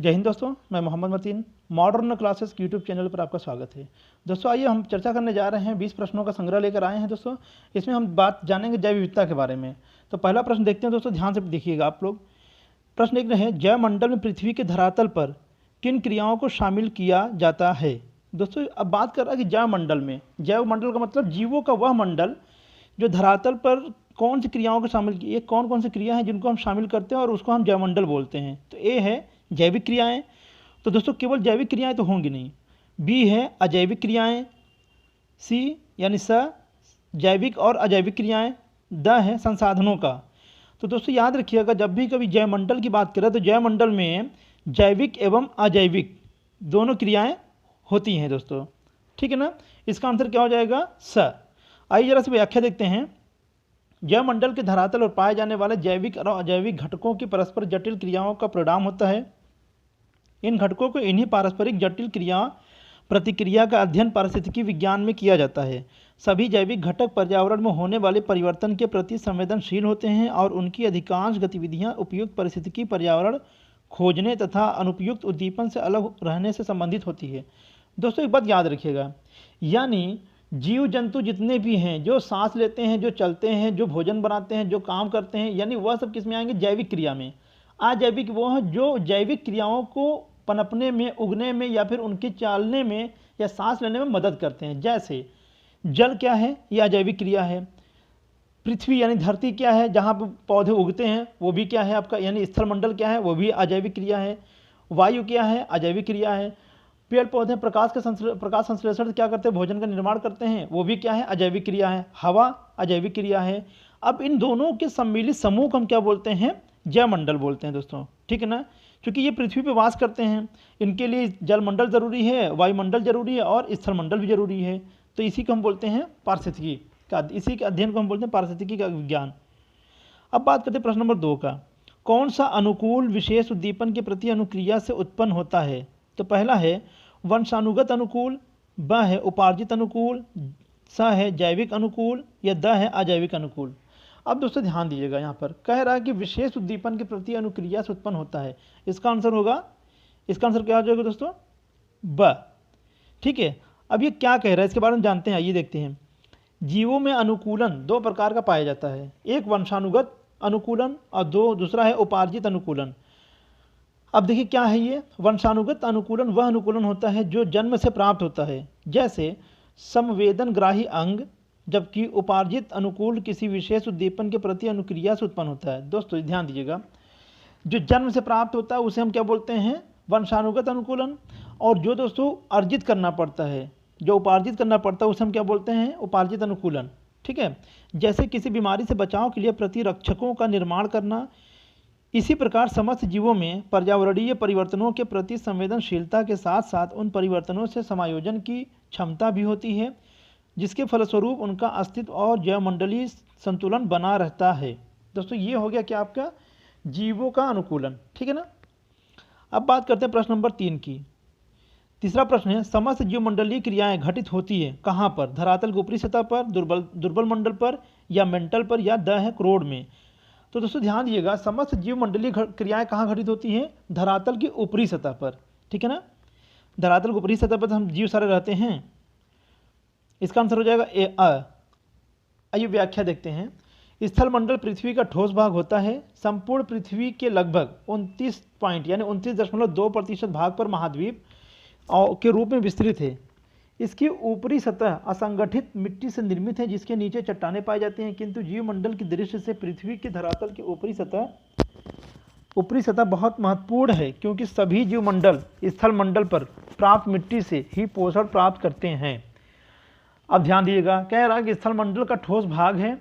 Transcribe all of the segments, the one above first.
जय हिंद दोस्तों, मैं Mohammad Mateen modern classes YouTube channel पर आपका स्वागत है। दोस्तों आइए हम चर्चा करने जा रहे हैं 20 प्रश्नों का संग्रह लेकर आए हैं। दोस्तों इसमें हम बात जानेंगे जैव विविधता के बारे में। तो पहला प्रश्न देखते हैं दोस्तों, ध्यान से देखिएगा आप लोग। प्रश्न एक है, जैव मंडल में पृथ्वी के धरातल पर किन क्रियाओं को शामिल किया जाता है। दोस्तों अब बात कर रहा है कि जैव मंडल में, जैव मंडल का मतलब जीवों का वह मंडल जो धरातल पर कौन सी क्रियाओं को शामिल की, कौन कौन सी क्रिया हैं जिनको हम शामिल करते हैं और उसको हम जैवमंडल बोलते हैं। तो ए है जैविक क्रियाएं, तो दोस्तों केवल जैविक क्रियाएं तो होंगी नहीं। बी है अजैविक क्रियाएं, सी यानी स जैविक और अजैविक क्रियाएं, द है संसाधनों का। तो दोस्तों याद रखिएगा, जब भी कभी जैवमंडल की बात करें तो जैवमंडल में जैविक एवं अजैविक दोनों क्रियाएं होती हैं दोस्तों, ठीक है ना। इसका आंसर क्या हो जाएगा, स। आइए जरा से व्याख्या देखते हैं। जैवमंडल के धरातल और पाए जाने वाले जैविक और अजैविक घटकों की परस्पर जटिल क्रियाओं का परिणाम होता है। इन घटकों को इन्हीं पारस्परिक जटिल क्रिया प्रतिक्रिया का अध्ययन पारिस्थितिकी विज्ञान में किया जाता है। सभी जैविक घटक पर्यावरण में होने वाले परिवर्तन के प्रति संवेदनशील होते हैं और उनकी अधिकांश गतिविधियां उपयुक्त पारिस्थितिकी पर्यावरण खोजने तथा अनुपयुक्त उद्दीपन से अलग रहने से संबंधित होती है। दोस्तों एक बात याद रखिएगा, यानी जीव जंतु जितने भी हैं जो सांस लेते हैं, जो चलते हैं, जो भोजन बनाते हैं, जो काम करते हैं, यानी वह सब किस में आएंगे, जैविक क्रिया में। अजैविक वो है जो जैविक क्रियाओं को पनपने में, उगने में या फिर उनके चालने में या सांस लेने में मदद करते हैं। जैसे जल क्या है, यह अजैविक क्रिया है। पृथ्वी यानी धरती क्या है, जहाँ पर पौधे उगते हैं, वो भी क्या है आपका, यानी स्थलमंडल क्या है, वो भी अजैविक क्रिया है। वायु क्या है, अजैविक क्रिया है। पेड़ पौधे प्रकाश संश्लेषण से क्या करते हैं, भोजन का निर्माण करते हैं, वो भी क्या है, अजैविक क्रिया है। हवा अजैविक क्रिया है। अब इन दोनों के सम्मिलित समूह को हम क्या बोलते हैं, जैवमंडल बोलते हैं दोस्तों, ठीक है ना। क्योंकि ये पृथ्वी पर वास करते हैं, इनके लिए जलमंडल जरूरी है, वायुमंडल जरूरी है और स्थलमंडल भी जरूरी है। तो इसी को हम बोलते हैं पारिस्थितिकी का, इसी के अध्ययन को हम बोलते हैं पारिस्थितिकी का विज्ञान। अब बात करते हैं प्रश्न नंबर 2 का, कौन सा अनुकूल विशेष उद्दीपन के प्रति अनुक्रिया से उत्पन्न होता है। तो पहला है वंशानुगत अनुकूल, ब है उपार्जित अनुकूल, स है जैविक अनुकूल, या द है अजैविक अनुकूल। अब दोस्तों ध्यान दीजिएगा, यहाँ पर कह रहा है कि विशेष उद्दीपन के प्रति अनुक्रिया से उत्पन्न होता है। इसका आंसर होगा, इसका आंसर क्या हो जाएगा दोस्तों, ब, ठीक है। अब ये क्या कह रहा है इसके बारे में जानते हैं, आइए देखते हैं। जीवों में अनुकूलन दो प्रकार का पाया जाता है, एक वंशानुगत अनुकूलन और दूसरा है उपार्जित अनुकूलन। अब देखिए क्या है ये वंशानुगत अनुकूलन, वह अनुकूलन होता है जो जन्म से प्राप्त होता है, जैसे संवेदनग्राही अंग, जबकि उपार्जित अनुकूल किसी विशेष उद्दीपन के प्रति अनुक्रिया से उत्पन्न होता है। दोस्तों ध्यान दीजिएगा, जो जन्म से प्राप्त होता है उसे हम क्या बोलते हैं, वंशानुगत अनुकूलन, और जो दोस्तों अर्जित करना पड़ता है, जो उपार्जित करना पड़ता है उसे हम क्या बोलते हैं, उपार्जित अनुकूलन, ठीक है। जैसे किसी बीमारी से बचाव के लिए प्रतिरक्षकों का निर्माण करना। इसी प्रकार समस्त जीवों में पर्यावरणीय परिवर्तनों के प्रति संवेदनशीलता के साथ साथ उन परिवर्तनों से समायोजन की क्षमता भी होती है, जिसके फलस्वरूप उनका अस्तित्व और जैवमंडलीय संतुलन बना रहता है। दोस्तों ये हो गया क्या आपका, जीवों का अनुकूलन, ठीक है ना। अब बात करते हैं प्रश्न नंबर 3 की। तीसरा प्रश्न है, समस्त जीवमंडलीय क्रियाएं घटित होती है कहाँ पर, धरातल की ऊपरी सतह पर, दुर्बल मंडल पर, या मेंटल पर, या द है क्रोड में। तो दोस्तों ध्यान दीजिएगा, समस्त जीवमंडलीय क्रियाएं कहाँ घटित होती हैं, धरातल की ऊपरी सतह पर, ठीक है ना। धरातल की ऊपरी सतह पर तो हम जीव सारे रहते हैं। इसका आंसर हो जाएगा ए, अ। आइए व्याख्या देखते हैं। स्थल मंडल पृथ्वी का ठोस भाग होता है। संपूर्ण पृथ्वी के लगभग 29.2% भाग पर महाद्वीप के रूप में विस्तृत है। इसकी ऊपरी सतह असंगठित मिट्टी से निर्मित है, जिसके नीचे चट्टानें पाई जाती हैं, किंतु जीवमंडल की दृष्टि से पृथ्वी के धरातल की ऊपरी सतह बहुत महत्वपूर्ण है, क्योंकि सभी जीवमंडल स्थल मंडल पर प्राप्त मिट्टी से ही पोषण प्राप्त करते हैं। अब ध्यान दीजिएगा, कह रहा है कि स्थल मंडल का ठोस भाग है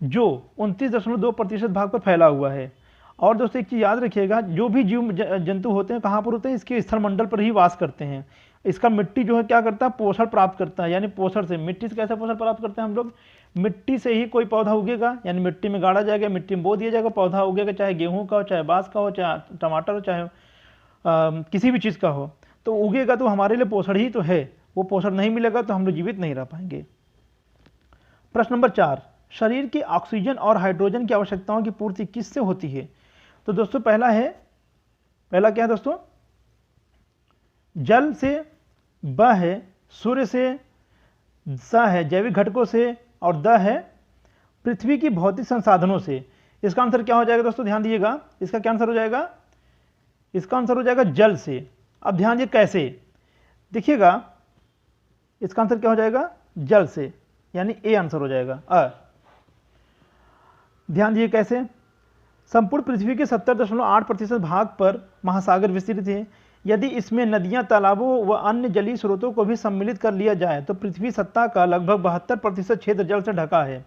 जो 29.2% भाग पर फैला हुआ है। और दोस्तों एक चीज़ याद रखिएगा, जो भी जीव जंतु होते हैं कहाँ पर होते हैं, इसके स्थल मंडल पर ही वास करते हैं। इसका मिट्टी जो है क्या करता है, पोषण प्राप्त करता है, यानी पोषण से, मिट्टी से कैसे पोषण प्राप्त करते हैं हम लोग, मिट्टी से ही कोई पौधा उगेगा, यानी मिट्टी में गाड़ा जाएगा, मिट्टी में बो दिया जाएगा, पौधा उगेगा, चाहे गेहूं का हो, चाहे बांस का हो, चाहे टमाटर हो, चाहे किसी भी चीज़ का हो, तो उगेगा तो हमारे लिए पोषण ही तो है। वो पोषण नहीं मिलेगा तो हम लोग जीवित नहीं रह पाएंगे। प्रश्न नंबर 4, शरीर की ऑक्सीजन और हाइड्रोजन की आवश्यकताओं की पूर्ति किससे होती है। तो दोस्तों पहला है पहला क्या है दोस्तों, जल से, ब है सूर्य से, स है जैविक घटकों से, और द है पृथ्वी की भौतिक संसाधनों से। इसका आंसर क्या हो जाएगा दोस्तों, ध्यान दीजिएगा, इसका क्या आंसर हो जाएगा, इसका आंसर हो जाएगा जल से। अब ध्यान दीजिए कैसे, देखिएगा इसका आंसर क्या हो जाएगा, जल से, यानी ए आंसर हो जाएगा ध्यान दीजिए कैसे, संपूर्ण पृथ्वी के 70.8% भाग पर महासागर विस्तृत है। यदि इसमें नदियां, तालाबों व अन्य जलीय स्रोतों को भी सम्मिलित कर लिया जाए तो पृथ्वी सत्ता का लगभग 72% क्षेत्र जल से ढका है,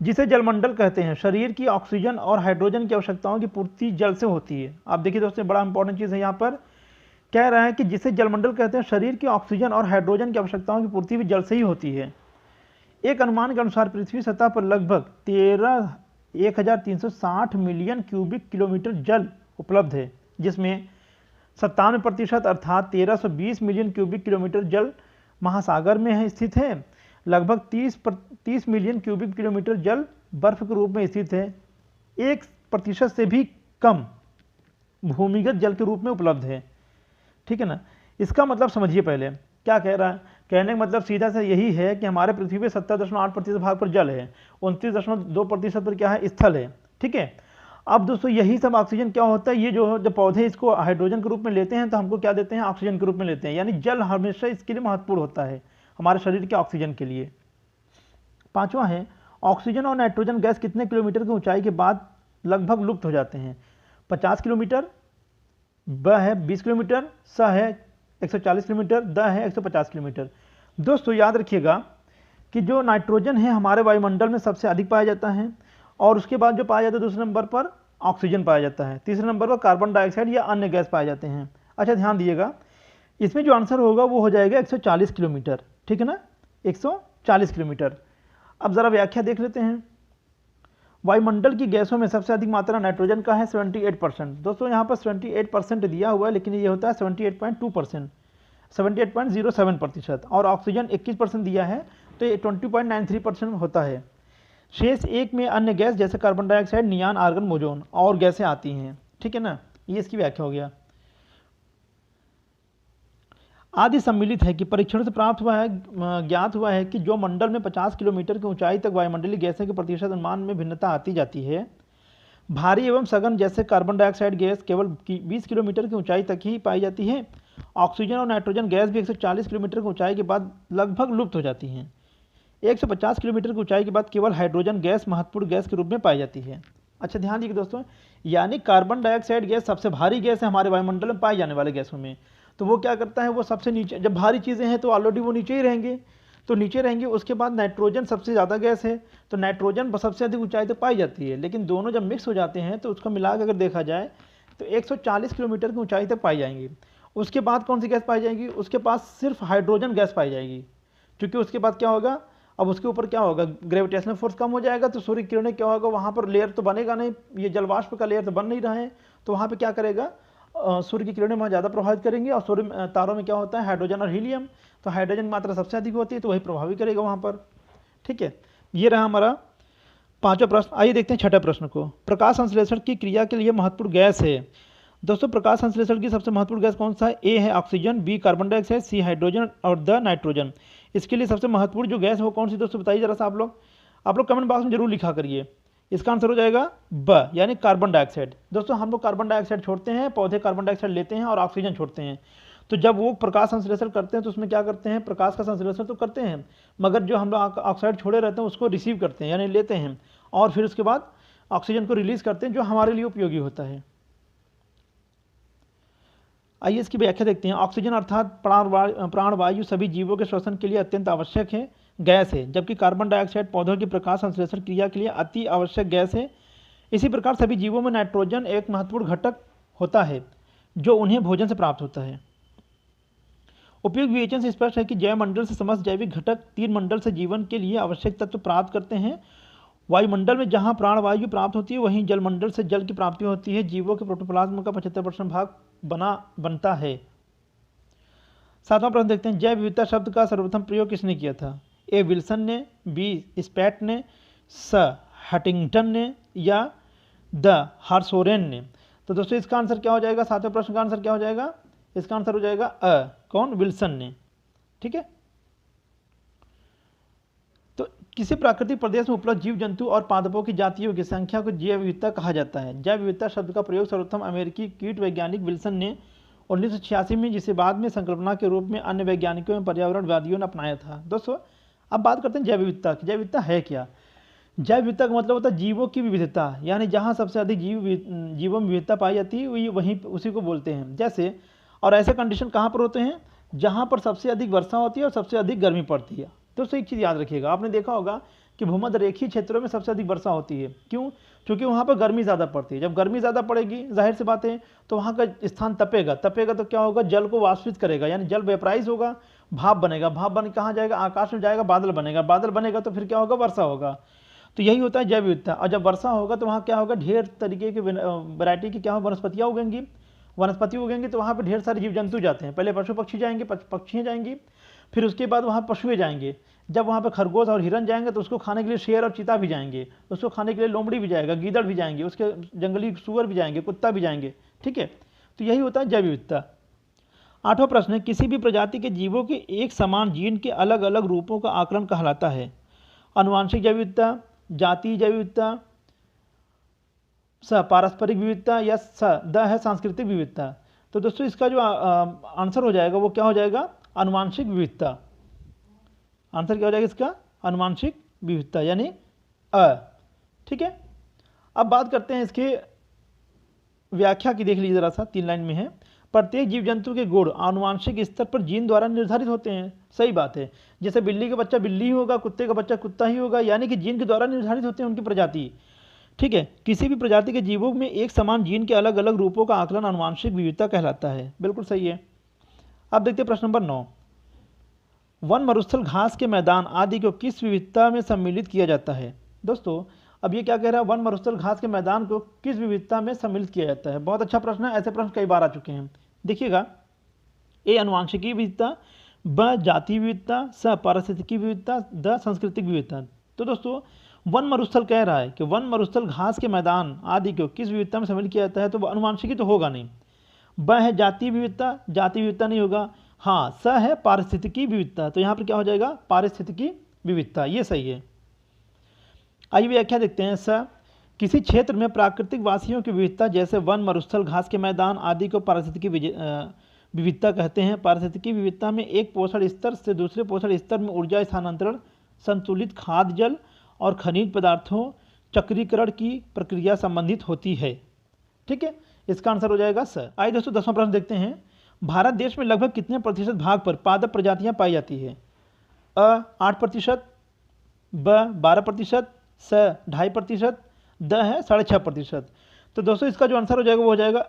जिसे जलमंडल कहते हैं। शरीर की ऑक्सीजन और हाइड्रोजन की आवश्यकताओं की पूर्ति जल से होती है। आप देखिए दोस्तों, बड़ा इंपॉर्टेंट चीज़ है, यहाँ पर कह रहा है कि जिसे जलमंडल कहते हैं, शरीर की ऑक्सीजन और हाइड्रोजन की आवश्यकताओं की पूर्ति भी जल से ही होती है। एक अनुमान के अनुसार पृथ्वी सतह पर लगभग 13,360 मिलियन क्यूबिक किलोमीटर जल उपलब्ध है, जिसमें 97% अर्थात 1320 मिलियन क्यूबिक किलोमीटर जल महासागर में है स्थित है। लगभग 30 मिलियन क्यूबिक किलोमीटर जल बर्फ के रूप में स्थित है। 1% से भी कम भूमिगत जल के रूप में उपलब्ध है। ठीक है ना, इसका मतलब समझिए पहले क्या कह रहा है। कहने का मतलब सीधा सा यही है कि हमारे पृथ्वी पे 70.8% भाग पर जल है, 29.2% पर क्या है, स्थल है। ठीक है, अब दोस्तों यही सब ऑक्सीजन क्या होता है, ये जो जब पौधे इसको हाइड्रोजन के रूप में लेते हैं तो हमको क्या देते हैं, ऑक्सीजन के रूप में लेते हैं। यानी जल हमेशा इसके लिए महत्वपूर्ण होता है, हमारे शरीर के ऑक्सीजन के लिए। पांचवा है, ऑक्सीजन और नाइट्रोजन गैस कितने किलोमीटर की ऊंचाई के बाद लगभग लुप्त हो जाते हैं। 50 किलोमीटर, ब है 20 किलोमीटर, स है 140 किलोमीटर, द है 150 किलोमीटर। दोस्तों याद रखिएगा कि जो नाइट्रोजन है हमारे वायुमंडल में सबसे अधिक पाया जाता है, और उसके बाद जो पाया जाता है दूसरे नंबर पर ऑक्सीजन पाया जाता है, तीसरे नंबर पर कार्बन डाइऑक्साइड या अन्य गैस पाए जाते हैं। अच्छा ध्यान दीजिएगा, इसमें जो आंसर होगा वो हो जाएगा 140 किलोमीटर। ठीक है ना, 140 किलोमीटर। अब ज़रा व्याख्या देख लेते हैं। वायुमंडल की गैसों में सबसे अधिक मात्रा नाइट्रोजन का है 78%। दोस्तों यहाँ पर 78% दिया हुआ है, लेकिन ये होता है 78.2%, 78.07%, और ऑक्सीजन 21% दिया है, तो ये 20.93% होता है। शेष एक में अन्य गैस जैसे कार्बन डाइऑक्साइड, नियान, आर्गन, ओजोन और गैसें आती हैं। ठीक है ना, ये इसकी व्याख्या हो गया। आदि सम्मिलित है कि परीक्षण से प्राप्त हुआ है, ज्ञात हुआ है कि जो मंडल में 50 किलोमीटर की ऊंचाई तक वायुमंडलीय गैसों के प्रतिशत अनुमान में भिन्नता आती जाती है, भारी एवं सघन जैसे कार्बन डाइऑक्साइड गैस केवल 20 किलोमीटर की ऊंचाई तक ही पाई जाती है। ऑक्सीजन और नाइट्रोजन गैस भी 140 किलोमीटर की ऊंचाई के बाद लगभग लुप्त हो जाती हैं। 150 किलोमीटर की ऊंचाई के बाद केवल हाइड्रोजन गैस महत्वपूर्ण गैस के रूप में पाई जाती है। अच्छा ध्यान दीजिए दोस्तों, यानी कार्बन डाइऑक्साइड गैस सबसे भारी गैस है हमारे वायुमंडल में पाई जाने वाले गैसों में। तो वो क्या करता है, वो सबसे नीचे, जब भारी चीज़ें हैं तो ऑलरेडी वो नीचे ही रहेंगे, तो नीचे रहेंगे। उसके बाद नाइट्रोजन सबसे ज़्यादा गैस है, तो नाइट्रोजन सबसे अधिक ऊंचाई तक पाई जाती है, लेकिन दोनों जब मिक्स हो जाते हैं तो उसको मिला के अगर देखा जाए तो 140 किलोमीटर की ऊंचाई तक पाई जाएंगी। उसके बाद कौन सी गैस पाई जाएगी, उसके पास सिर्फ हाइड्रोजन गैस पाई जाएगी, क्योंकि उसके बाद क्या होगा, अब उसके ऊपर क्या होगा, ग्रेविटेशनल फोर्स कम हो जाएगा, तो सूर्य किरणें क्या होगा, वहाँ पर लेयर तो बनेगा नहीं, ये जलवाष्प का लेयर तो बन नहीं रहा है, तो वहाँ पर क्या करेगा, सूर्य की किरणें वहाँ ज़्यादा प्रभावित करेंगी। और सूर्य तारों में क्या होता है, हाइड्रोजन और हीलियम, तो हाइड्रोजन की मात्रा सबसे अधिक होती है, तो वही प्रभावित करेगा वहाँ पर। ठीक है, ये रहा हमारा पांचवा प्रश्न। आइए देखते हैं छठा प्रश्न को। प्रकाश संश्लेषण की क्रिया के लिए महत्वपूर्ण गैस है। दोस्तों प्रकाश संश्लेषण की सबसे महत्वपूर्ण गैस कौन सा है, ए है oxygen, B carbon dioxide, C hydrogen और द नाइट्रोजन। इसके लिए सबसे महत्वपूर्ण जो गैस है वो कौन सी दोस्तों बताइए जरा सा आप लोग कमेंट बॉक्स में जरूर लिखा करिए। इसका आंसर हो जाएगा ब, यानी कार्बन डाइऑक्साइड। दोस्तों हम लोग कार्बन डाइऑक्साइड छोड़ते हैं, पौधे कार्बन डाइऑक्साइड लेते हैं और ऑक्सीजन छोड़ते हैं। तो जब वो प्रकाश संश्लेषण करते हैं तो उसमें क्या करते हैं, प्रकाश का संश्लेषण तो करते हैं, मगर जो हम लोग ऑक्साइड छोड़े रहते हैं उसको रिसीव करते हैं, यानी लेते हैं, और फिर उसके बाद ऑक्सीजन को रिलीज करते हैं, जो हमारे लिए उपयोगी होता है। आइए इसकी व्याख्या देखते हैं। ऑक्सीजन अर्थात प्राणवायु सभी जीवों के श्वसन के लिए अत्यंत आवश्यक है गैस है, जबकि कार्बन डाइऑक्साइड पौधों की प्रकाश संश्लेषण क्रिया के लिए अति आवश्यक गैस है। इसी प्रकार सभी जीवों में नाइट्रोजन एक महत्वपूर्ण घटक होता है जो उन्हें भोजन से प्राप्त होता है। उपयुक्त विवेचन से स्पष्ट है कि जैवमंडल से समस्त जैविक घटक तीन मंडल से जीवन के लिए आवश्यक तत्व प्राप्त करते हैं। वायुमंडल में जहां प्राणवायु प्राप्त होती है वहीं जलमंडल से जल की प्राप्ति होती है। जीवों के प्रोटोप्लाज्म का 75% भाग बनता है। सातवां प्रश्न देखते हैं। जैव विविधता शब्द का सर्वप्रथम प्रयोग किसने किया था, ए विल्सन ने, बी स्पैट ने, स हटिंगटन ने या द हार्सोरेन ने। तो दोस्तों इसका आंसर क्या हो जाएगा, 7वें प्रश्न का आंसर क्या हो जाएगा, इसका आंसर हो जाएगा कौन, विल्सन ने। ठीक है, तो किसी प्राकृतिक प्रदेश में उपलब्ध जीव जंतु और पादपों की जातियों की संख्या को जैव विविधता कहा जाता है। जैव विविधता शब्द का प्रयोग सर्वप्रथम अमेरिकी कीट वैज्ञानिक विल्सन ने 1986 में, जिसे बाद में संकल्पना के रूप में अन्य वैज्ञानिकों एवं पर्यावरणवादियों ने अपनाया था। दोस्तों अब बात करते हैं जैव विविधता की। जैव विविधता है क्या? जैव विविधता का मतलब होता है जीवों की विविधता, यानी जहाँ सबसे अधिक जीवों में विविधता पाई जाती है वहीं उसी को बोलते हैं। जैसे, और ऐसे कंडीशन कहाँ पर होते हैं, जहाँ पर सबसे अधिक वर्षा होती है और सबसे अधिक गर्मी पड़ती है। दोस्तों एक चीज़ याद रखिएगा, आपने देखा होगा कि भूमध्य रेखीय क्षेत्रों में सबसे अधिक वर्षा होती है। क्यों? क्योंकि वहाँ पर गर्मी ज़्यादा पड़ती है। जब गर्मी ज़्यादा पड़ेगी, जाहिर सी बात है, तो वहाँ का स्थान तपेगा तो क्या होगा, जल को वाष्पित करेगा, यानी जल वेपराइज होगा, भाप बनेगा, भाप बन कहाँ जाएगा, आकाश में जाएगा, बादल बनेगा तो फिर क्या होगा, वर्षा होगा। तो यही होता है जैव विविधता। और जब वर्षा होगा तो वहाँ क्या होगा, ढेर तरीके की वैरायटी की क्या वनस्पतियाँ उगेंगी, वनस्पति उगेंगी, तो वहाँ पर ढेर सारे जीव जंतु जाते हैं। पहले पशु पक्षी जाएंगे, पक्षियाँ जाएंगी, फिर उसके बाद वहाँ पशुएं जाएंगे। जब वहाँ पर खरगोश और हिरन जाएंगे तो उसको खाने के लिए शेर और चीता भी जाएंगे, उसको खाने के लिए लोमड़ी भी जाएगा, गीदड़ भी जाएंगे, उसके जंगली सुअर भी जाएंगे, कुत्ता भी जाएंगे। ठीक है, तो यही होता है जैव विविधता। 8वां प्रश्न है, किसी भी प्रजाति के जीवों के एक समान जीन के अलग अलग रूपों का आकलन कहलाता है। अनुवांशिक जैव विविधता, जातीय जैव विविधता, पारस्परिक विविधता, या है सांस्कृतिक विविधता। तो दोस्तों इसका जो आंसर हो जाएगा वो क्या हो जाएगा, अनुवांशिक विविधता। आंसर क्या हो जाएगा इसका, अनुवांशिक विविधता, यानी ठीक है, अब बात करते हैं इसके व्याख्या की। देख लीजिए जरा सा, 3 लाइन में है। प्रत्येक जीव जंतु के गुण आनुवांशिक स्तर पर जीन द्वारा निर्धारित होते हैं। सही बात है, जैसे बिल्ली का बच्चा बिल्ली ही होगा, कुत्ते का बच्चा कुत्ता ही होगा, यानी कि जीन के द्वारा निर्धारित होते हैं उनकी प्रजाति। ठीक है, किसी भी प्रजाति के जीवों में एक समान जीन के अलग अलग रूपों का आकलन आनुवांशिक विविधता कहलाता है। बिल्कुल सही है। अब देखते हैं प्रश्न नंबर 9, वन मरुस्थल घास के मैदान आदि को किस विविधता में सम्मिलित किया जाता है। दोस्तों अब ये क्या कह रहा है, वन मरुस्थल घास के मैदान को किस विविधता में सम्मिलित किया जाता है। बहुत अच्छा प्रश्न है, ऐसे प्रश्न कई बार आ चुके हैं। देखिएगा, ए अनुवांशिकी विविधता, ब जातीय विविधता, स पारिस्थितिकी विविधता, द सांस्कृतिक विविधता। तो दोस्तों वन मरुस्थल कह रहा है कि वन मरुस्थल घास के मैदान आदि को किस विविधता में सम्मिलित किया जाता है, तो वह अनुवांशिकी तो होगा नहीं। ब है जातीय विविधता, जातीय विविधता नहीं होगा। हाँ, स है पारिस्थितिकी विविधता, तो यहाँ पर क्या हो जाएगा, पारिस्थितिकी विविधता, ये सही है। आइए व्याख्या देखते हैं। स किसी क्षेत्र में प्राकृतिक वासियों की विविधता, जैसे वन मरुस्थल घास के मैदान आदि को पारिस्थितिकी विविधता कहते हैं। पारिस्थितिकी विविधता में एक पोषण स्तर से दूसरे पोषण स्तर में ऊर्जा स्थानांतरण, संतुलित खाद्य जल और खनिज पदार्थों चक्रीकरण की प्रक्रिया संबंधित होती है। ठीक है, इसका आंसर हो जाएगा स। आइए दोस्तों 10वां प्रश्न देखते हैं। भारत देश में लगभग कितने प्रतिशत भाग पर पादप प्रजातियां पाई जाती है। 8%, ब 12%, स 2.5%, द है 6.5%। तो दोस्तों इसका जो आंसर हो जाएगा वो हो जाएगा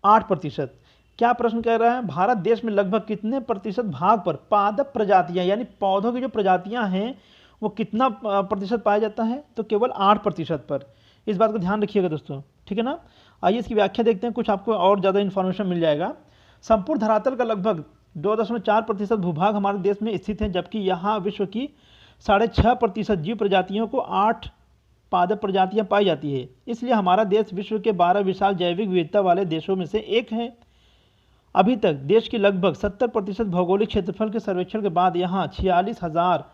8%। क्या प्रश्न कह रहा है, भारत देश में लगभग कितने प्रतिशत भाग पर पादप प्रजातियां, यानी पौधों की जो प्रजातियां हैं वो कितना प्रतिशत पाया जाता है, तो केवल 8% पर। इस बात को ध्यान रखिएगा दोस्तों, ठीक है ना। आइए इसकी व्याख्या देखते हैं, कुछ आपको और ज़्यादा इन्फॉर्मेशन मिल जाएगा। संपूर्ण धरातल का लगभग 2.4% भूभाग हमारे देश में स्थित है, जबकि यहाँ विश्व की 6.5% जीव प्रजातियों को 8 पादप प्रजातियां पाई जाती है। इसलिए हमारा देश विश्व के 12 विशाल जैविक विविधता वाले देशों में से एक है। अभी तक देश की लगभग 70% भौगोलिक क्षेत्रफल के सर्वेक्षण के बाद यहाँ 46,000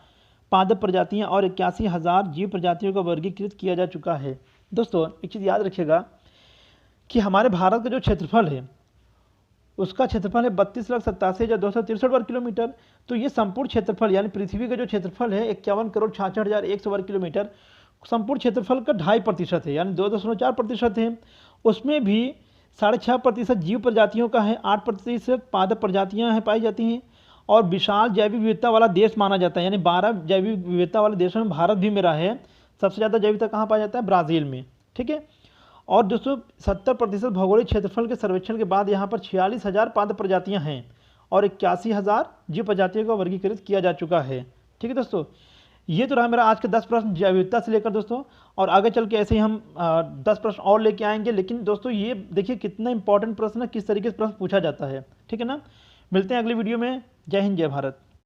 पादप प्रजातियां और 81,000 जीव प्रजातियों का वर्गीकृत किया जा चुका है। दोस्तों एक चीज़ याद रखिएगा कि हमारे भारत का जो क्षेत्रफल है उसका क्षेत्रफल है 32,87,263 वर्ग किलोमीटर। तो ये संपूर्ण क्षेत्रफल यानी पृथ्वी का जो क्षेत्रफल है 51,66,100 वर्ग किलोमीटर, संपूर्ण क्षेत्रफल का 2.5% है, यानी 2.4% है। उसमें भी 6.5% जीव प्रजातियों का है, 8% पादप प्रजातियां हैं पाई जाती हैं, और विशाल जैविक विविधता वाला देश माना जाता है, यानी 12 जैविक विविधता वाले देशों में भारत भी मेरा है। सबसे ज़्यादा जैव विविधता कहाँ पाया जाता है, ब्राज़ील में। ठीक है, और दोस्तों 70% भौगोलिक क्षेत्रफल के सर्वेक्षण के बाद यहाँ पर 46,000 पादप प्रजातियाँ हैं और 81,000 जीव प्रजातियों का वर्गीकृत किया जा चुका है। ठीक है दोस्तों, ये तो रहा मेरा आज के 10 प्रश्न जैव विविधता से लेकर दोस्तों, और आगे चल के ऐसे ही हम 10 प्रश्न और लेके आएंगे। लेकिन दोस्तों ये देखिए कितना इंपॉर्टेंट प्रश्न है, किस तरीके से प्रश्न पूछा जाता है। ठीक है ना, मिलते हैं अगली वीडियो में। जय हिंद, जय भारत।